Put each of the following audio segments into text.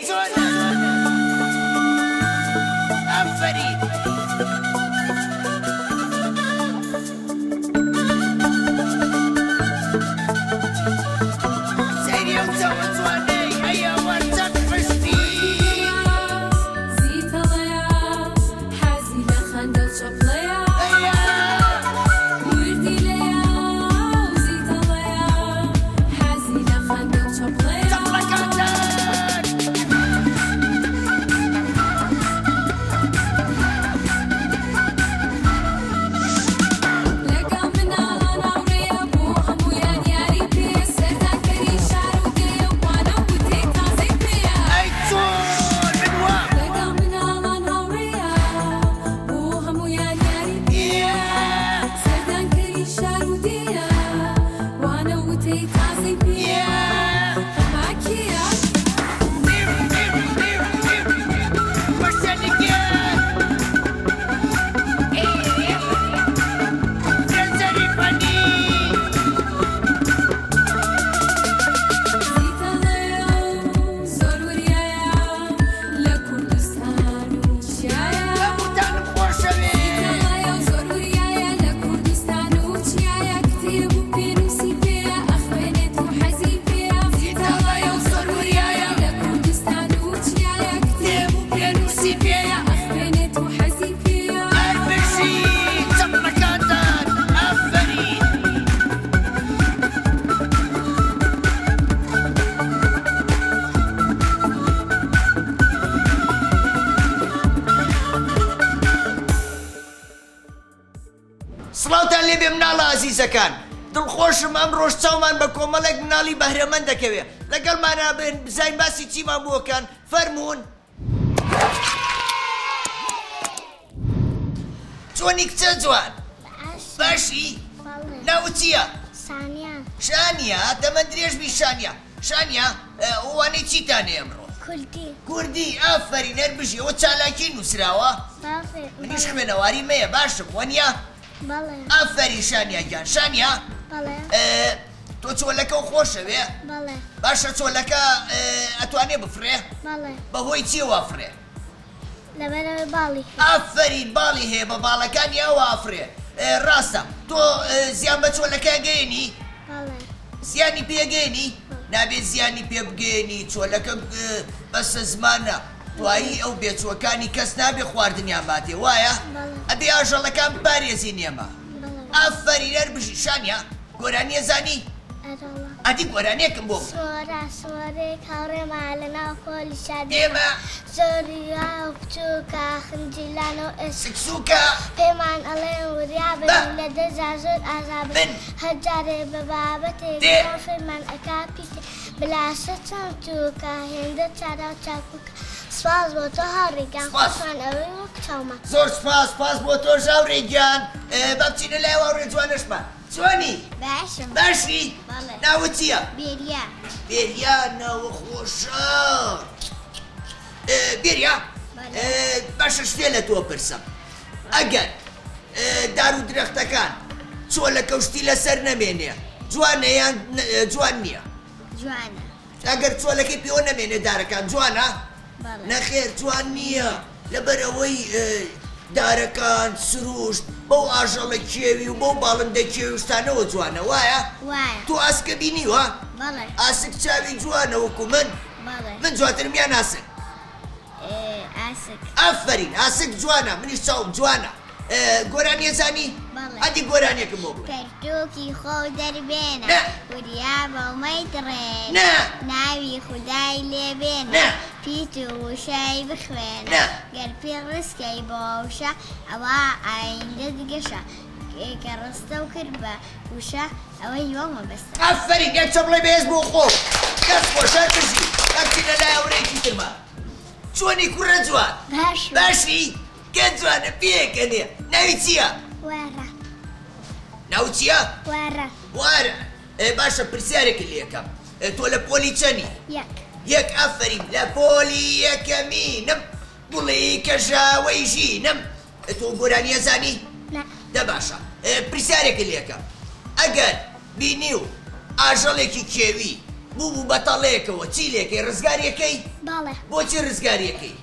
چۆنە ئەفەرین سەیری ئەو چاوە جوانەی هەیە وەرچەک پشتی زیتەڵەیە حەزی لە خەندە و چەپڵەیە وردی لەیە و زیتەڵەیە حەزی لە خەندە و چەپڵەیە لەگەڵ مناڵان هاوڕێیە بۆ هەموویان یاری پێ سەردانکەری شار و دێ و خوانە و تێ تازەی پێیە ئەی چۆن بنوە لەگەڵ مناڵان هاوڕێیە بۆ هەموویان یاری پێیە سەردانکەری شار و دێە وانە و تێی تازەی پێیە ماکیە زیتەڵەیە و زۆر وریایە لە کوردستان و چیایە زیتەڵەیە و زۆر وریایە لە کوردستان و چیایە کتێب و پێنووسی پێیە ئەخوێنێت و حەزی پێیە زیتەڵەیە و زۆر وریایە لە کوردستان و چیایە کتێب و پێنووسی پێیە ئەخوێنێت و حەزی پێیە سڵاوتان لێبێ مناڵە ئازیزەکان دڵخۆشم ئەم ڕۆژ چاومان بە کۆمەڵێک مناڵی بەهرەمەند دەکەوێ لەگەڵمانە بن بزانین باسی چیمان بووەکەن فەرموون چۆنی کچە جوان باشی ناوت چییە ثانية شانیا دەمە درێژبی شانیا وانەی چیتانێ ئەمڕۆ كلتي کوردی ئافرین هەربژی ئەوە چالاکی نووسراوە صافي منیش خوێنەواری مەیە باشم وەنیا بلى ئافەری شانیا گیان شانیا بلى تۆ چۆلەکە و خۆشەوێ بلى باشە چۆلەکە ئەتوانێ بفرێ بلى بەهۆی چی وافرێ لبنا بالي ئافرین باڵی هەیە بە باڵەکانی ئەوە ئافرێ ڕاستە تۆ زیان بە چۆلەکە گەێنی بلى زیانی پێگەێنی نابێت زیانی پێ بگەێنی چۆلەکە بەسە زمانە توایی ئەو بێچوەکانی کەس نابێ خواردنیان باتێ وایە ئەبێ ئاژەڵەکان پارێزی نێمە ئافرین هەربژی شانیا گۆرانیە زانی أدولا ئەدی گۆرانێکم بۆ سورة سورة كوري معلنا كل شادي دێمە زوريا وبتوكا خنجلانو اس سکسووکە بيمان ألين وريابي لدى زازور أزابي من هجاري ببابتي دي. كوفي من أكابيتي بلا ستان توكا هند تارا تاكوكا سواز بوتوها ريقان سواز. خوشان أوي وكتوما زۆر سپاس بۆ تۆ ژاوڕێگیان بە بچینە لای واوڕێ جوانشمان چۆنی باشم باشی بەڵێ. ناوت چییە بيريا بێریا ناوە خۆشە بێریا باشە شتێ لە تۆ پرسم ئەگەر دار و درەختەکان چۆلە کەوشتی لەسەر نەمێنێ جوانە یان جوان نییە جوانا ئەگەر چۆلەکەی پێوە نەمێنێ دارەکان جوانە بەڵێ نەخێر جوان نییە لەبەرەوەی دارەکان سروشت بەو ئاژەڵە کێوی و بەو باڵندە کێویشتانەوە جوانە وایە وایە تۆ ئاسکە بینیوە بەڵێ ئاسک چاوی جوانە وەکو بەڵێ من جواترم یان ئاسک ئاسک ئافرین ئاسک جوانە منیش چاوم جوانە گۆرانیە زانی بەڵێ. ئەدی گۆرانێکم بۆ بڵێ پەرتووکی خۆ دەربێنە نە. وریا بەڵمەی دڕێن نە. ناوی خودای لێبێنە نە. پیت و وشای بخوێنە نە. گەر پێ ڕستکەی بۆشە ئەوە ئایندە دیگەشە کە ڕستە و کرد بە وشە ئەوەی وەمە بەستە ئافرین یەک چە بڵێ بەهێز بۆ خۆ دەست خۆشار بژی ئەچینە لای ئەوڕێکی ترمە چۆنی کوڕە جوان باش باشی گە جوانە پێکەنێ ناوی چییە وارە ناو چییە وارە وارە باشە پرسیارێکی لێکەم تۆ لە پۆلی چەنی یەک یەک ئافرین لە پۆلی یەکەمینم گوڵی کەژاوەی ژینم تۆ گۆرانیە زانی نە دە باشە پرسیارێکی لێکەم ئەگەر بینی و ئاژەڵێکی کێوی بوو بەتەڵەیەکەوە چی لێکەی ڕزگاریەکەی باڵێ بۆچی ڕزگاریەکەی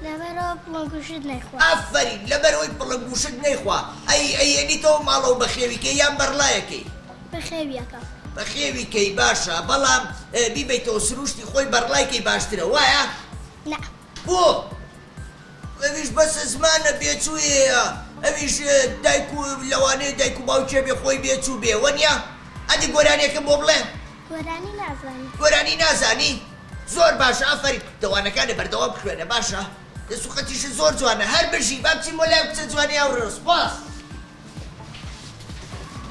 لەبەرەوە پڵۆگوشت نەیخوا ئافرین لەبەرەوەی پڵەگوشت نەیخوا ئەیێنیتەوە ماڵەوە بەخێویکەی یان بەرڵایەکەی بەخێویەکە بەخێویکەی باشە بەڵام بیبیتەوە سروشتی خۆی بەرڵایکەی باشترە وایە نا بۆ ئەویش بەسە زمانە بێچوویە ئەویش دایک و لەوانەیە دایک و باوکێ بێ خۆی بێچوو بێ وەنیا ئەدی گۆرانیەکەم بۆ بڵێ گۆرانی نازانی گۆرانی نازانی زۆر باشە ئافرین دەوانەکانە بەردەوام بخوێنە باشە دەسوقەتیشە زۆر جوانە هەر بژی با بچین بۆ لای کچە جوانی ئەوڕۆ سپاس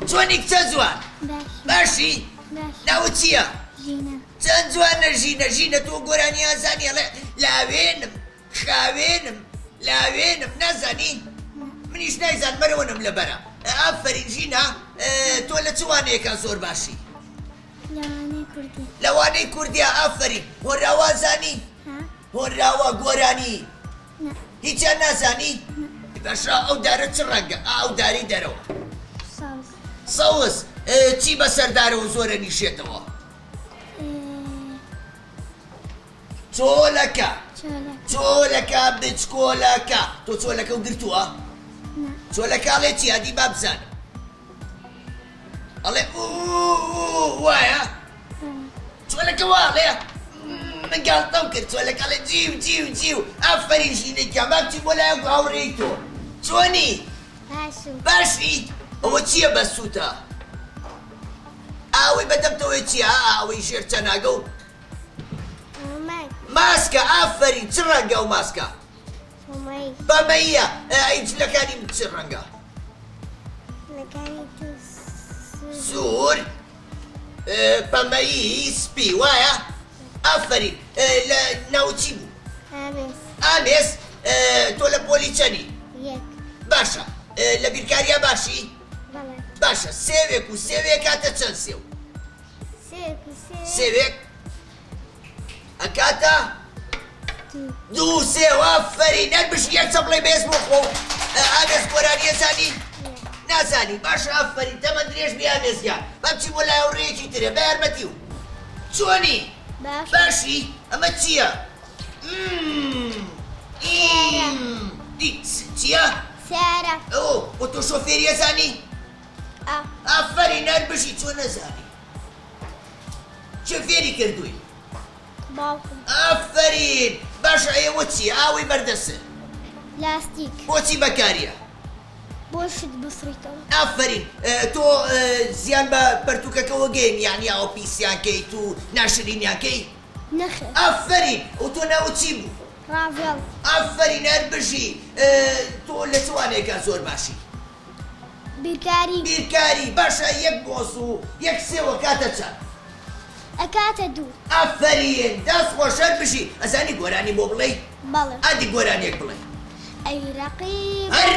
جوانی کچە جوان باشی ناوت چییە ژینە چەند جوانە ژینە تۆ گۆرانی ئازانی ئەڵێ لاوێنم خاوێنم لاوێنم نازانی منیش نایزان بەرەوەنم لەبەرە ئافرین ژینە تۆ لە چوانەیەکە زۆر باشی لەوانەی کوردی لەوانەی کوردیا ئافرین هۆراوا زانی ها هۆراوا گۆرانی نا هیچیان نازانی باشە ئەو دارە چ ڕەنگە ئەو داری دەرەوە ساوز سەوز چی بەسەردارەوە زۆرە نیشێتەوە چۆلەکە چۆلە چۆلەکە بچکۆلەکە تۆ چۆلەکە و گرتووە نا چۆلەکەڵێ چی ئەدی با بزانم ئەڵێ وایە چۆلەکە واڵێ من گاڵتەم کرد چۆلەکەڵێ جیو ئافرین ژینێکیان با بچی بۆ لایەک هاوڕێی تۆ چۆنی باشو باشی ئەوە چییە بەسووتە ئاوەی بەدەمتەوەی چییە ئاوەی ژێر چەناگە و ئەمای ماسکە ئافرین چ ڕەنگە و ماسکە ئەمای بەمەیە ئەیجلەکانی چ ڕەنگە لەکانی تو سوور پەمەیی سپی وایە ئافرین لە ناوچی بوو ئامێس ئامێس تۆ لە پۆلی چەنی یەک باشە لە بیرکاریە باشی بەڵێ باشە سێوێک و سێوێک کاتە چەند سێو سێک و سێوێک ئەکاتە دوو سێو ئافرین نەربش یەک چەپڵی بێز بۆ خۆ ئامێس گۆرانیە زانی نازانی باشە ئافرین تەمەند درێژ بێ ئامێزگا با بچی بۆ لای ڕێیەکی ترێ بە یارمەتی و چۆنی باش باشی ئەمە چییە چییە سارە ئەو بۆ تۆ شۆفێریە زانی ئا ئافرین نەربشی چۆن نەزانی چه فێری کردووی باوکم ئافرین باشە ئێوە چی ئاوی بەردەسە لاستیک بۆچی بەکاریە بۆ شت بفڕیتەوە ئافرین تۆ زیان بە پەرتوکەکەەوە گەین یعنی ئەو پیسیانکەی تو ناشرینیانکەی نەخێ ئافرین و تۆ ناوت چی بوو ڕاڤێڵ ئافرین هەربژی تۆ لە چوانێکە زۆر باشی بیرکاری بیرکاری باشە یەک بۆس و یەک سێوە کاتە چەند ئەکاتە دوو ئافرین دەست خۆشەر بشی ئەزانی گۆرانی بۆ بڵێ بەڵێ ئەدی گۆرانێک بڵێ ئەی ڕەقیب هەر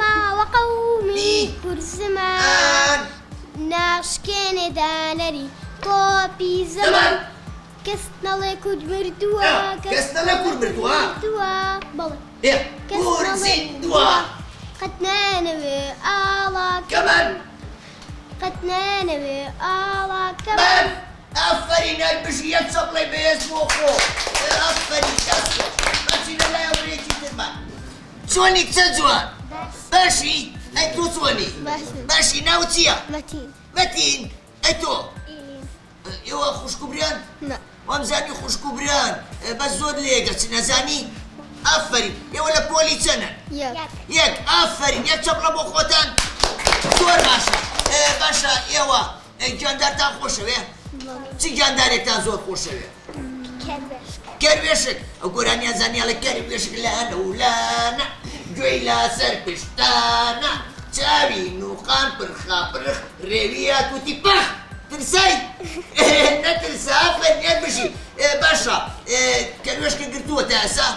ما وەقەومی کورزمان ناشکێنێ دانەری تۆپی زەمان کەس نەڵێ کورد مردووە کەس نەڵێ کورد مردووە بەڵێ کورد زیندووە قەت نانەوێ ئاڵاکە کەمان قەت نانەوێ ئاڵاکە من ئافرین هەربژی یەک چەپڵی بەهێز بۆ خۆ ئافرین دەست بەچی لە لای ئەوڕێکی ترمان چۆنی کچە جوان باشی ئەی تۆ چۆنی باشی ناو چییە مەتین مەتین ئەی تۆ ئێوە خوشکوبریان نە وەمزانی خوشکوبریان بەس زۆر لێگەچ نەزانی ئافرین ئێوە لە پۆلی چەنن یەک ئافرین یەک چەپڵە بۆ خۆتان زۆر باشە باشە ئێوە گیاندارتان خۆشەوێ چی گیاندارێکتان زۆر خۆشەوێ کەروێشک ئەو گۆرانیان زانیاڵە کەروێشک لانە و لانە گوێی لاسەر پشتانە چاوی نوقان پرخاپرخ ڕێویە توتی پەخ ترسای نەترسە ئافرین هەربژی باشە کەروێشکە گرتووە تا ئێستا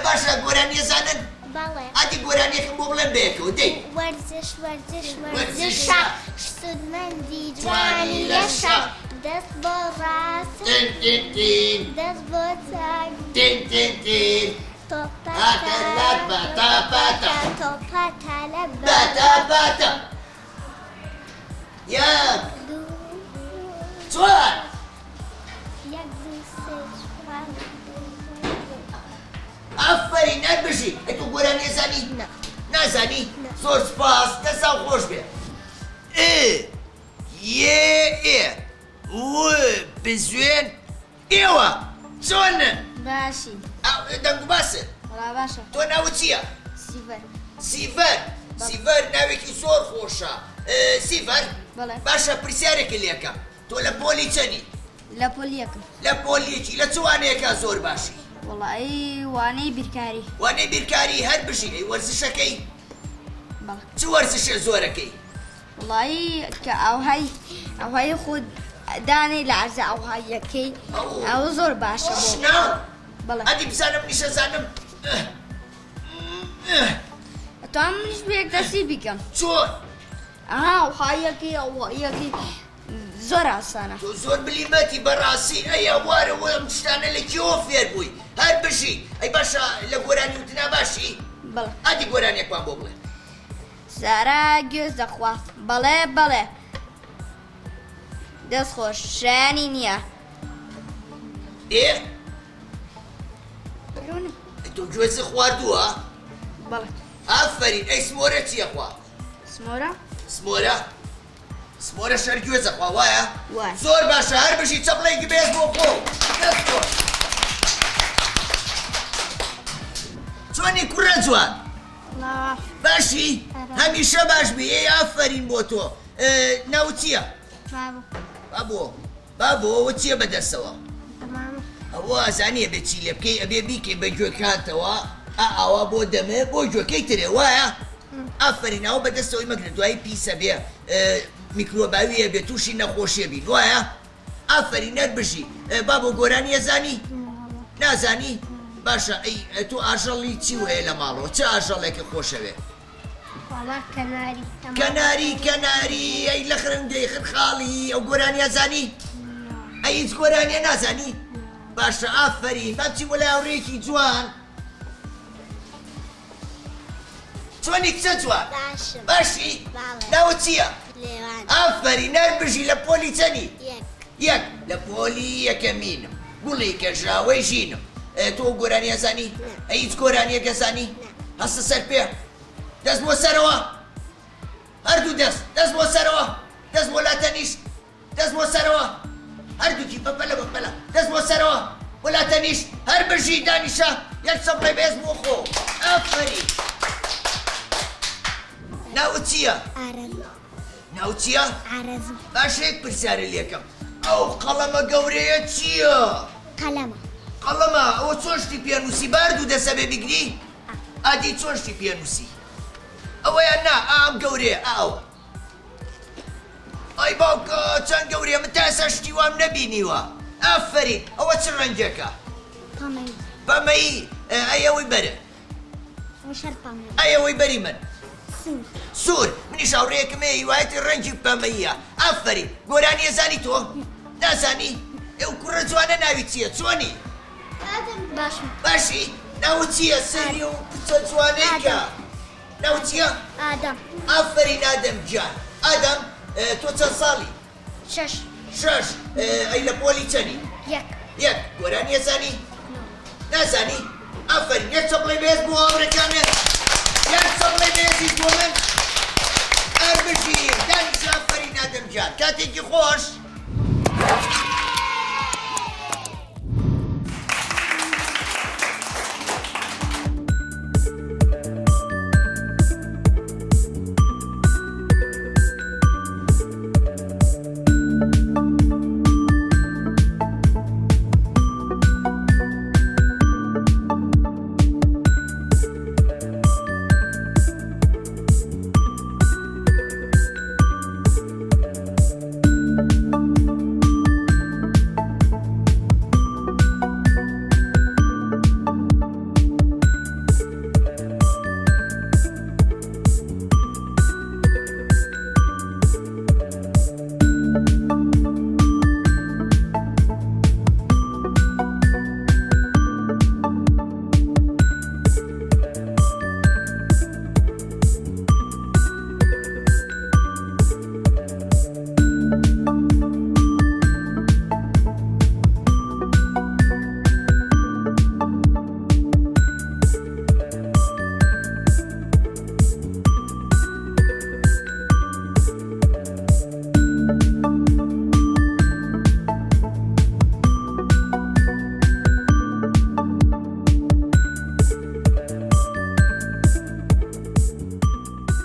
باشە گۆرانیە زانن بەڵێ ئەدی گۆرانیەکەم بۆ بڵێن بەیەکەوە دەی وەرزش وەرزشە سودمەندی جوانی لەشە دەست بۆ ڕاست تین تین تین دەست بۆ چاک تین تین تین هاتەلات باتا باتا تۆپەتە لە باتا باتا یەک دوو ئافرین نەربژی ئەی تۆ گۆرانی نەزانی نازانی زۆر سپاس دەسا خۆش بێ بزوێن ئێوە چۆنن باشی دەنگ و باسن وڵا باشە تۆ ناوت چییە سیڤەر سیڤەر ناوێکی زۆر خۆشە سیڤەر بەڵێ. باشە پرسیارێکی لێکەم تۆ لە پۆلی چەنی لە پۆلیەکەم لە پۆلیەکی لە چوانەیەکە زۆر باشی وڵایی وانەی بیرکاری وانەی بیرکاری هەر بژی ئەی وەرزشەکەی بەڵێ چ وەرزشە زۆرەکەی وڵایی کە ئەوهای خود دانەی لە عەرزە ئەوهایەکەی ئەو زۆر باشە بۆ شنا بەڵێ ئەدی بزانم نیشەزانم ئەتوان منیش بێک دەستی بیکەم چۆن ئەوهایەکی زۆر ئاسانە تۆ زۆر بلیمەتی بەڕاستی ئەیە وارەوە ئەم شتانە لە کێوە فێر بووی هەر بژی ئەی باشە لە گۆرانی وتنا باشی بەڵێ ئەدی گۆرانێکمان بۆ بڵێ سارا گوێز دەخواست بەڵێ دەست خۆش شایانی نییە تۆ گوێزی خواردووە بەڵێ ئافرین ئەی سمۆرە چییە خوا سمۆرە سمۆرە شەر گوێزە خوا وایە وای. زۆر باشە هەر بژی چەپڵێکی بێز بۆ خۆ دەست خۆش چۆنی کوڕە جوان باشی هەمیشە باش بی ئەی ئافرین بۆ تۆ ناو چییە بابۆ ئەوە چییە بەدەستەوە ئەوە ئازانیە بێ چی لێ بکەی ئەبێ بیکەی بە گوێکاتەوە ئاوا بۆ دەمێ بۆ گوێکەی ترێ وایە ئافرین ئەوە بەدەستەوەی مەگرێت دوایی پیسە بێ میکرۆباویە بێ تووشی نەخۆشیە بین وایە ئافرین نەربژی بابۆ گۆرانی ئەزانی نازانی باشە ئەی تۆ ئاژەڵی چی وەیە لە ماڵەوە چه ئاژەڵێکی خۆشەوێ کەناری ئەی لە خرنگەی خرخاڵی ئەو گۆرانی ئەزانی ئەی هیچ گۆرانیە نازانی باشە ئافرین ماچی وەلای هاوڕێیەکی جوان چۆنی کچە جوان باشی ناوت چییە ئافرین نەربژی لە پۆلی چەنی یەک لە پۆلی یەکەمینم گوڵی کەژاوەی ژینم تۆ گۆرانی ئەزانی ئەی هیچ گۆرانیەکە زانی هەستە سەر پێ دەست بۆ سەرەوە هەردوو دەست بۆ سەرەوە دەست بۆ لاتەنیشت دەست بۆ سەرەوە هەردووکی بەپەلە دەست بۆ سەرەوە بۆ لاتەنیشت هەر بژی دانیشە یەک چەپڵی بێز بۆ خۆ ئافرین ناوت چییە ناو چییە باشە یەک پرسیارە لێکەم ئەو قەڵەمە گەورەیە چییە قەڵەمە ئەوە چۆن شتی پێنووسی باردوو دەسە بێ بیگری ئادی چۆن شتی پێنووسی ئەوەیان نا ئام گەورەیە ئاوە ئەی باوکە چەند گەورەیە من تا ئێستا شتی وام نەبینیوە ئافرین ئەوە چ ڕەنگێکە پەمەیی ئەوەی بەرە ئەوەی بەری من سوور منیش هاوڕێیەکم هیوایەتی ڕەنگی پەمەییە ئافرین گۆرانی ئەزانی تۆ نازانی ئێو کوڕە جوانە ناوی چییە چۆنی باشی ناوت چییە سەری و کچە جوانەیکە ناوت چییە ئافرین ئادەم گیان ئادەم تۆ چەند ساڵی شەش ئەی لە پۆلی چەنی یەک گۆرانی ئەزانی نازانی ئافرین یەک چەپڵی بێز بۆ هاوڕێکانت یەک چەپڵی بێزی بۆ من هەر بژیر دانیشە ئافرین ئادەم گیان کاتێکی خۆش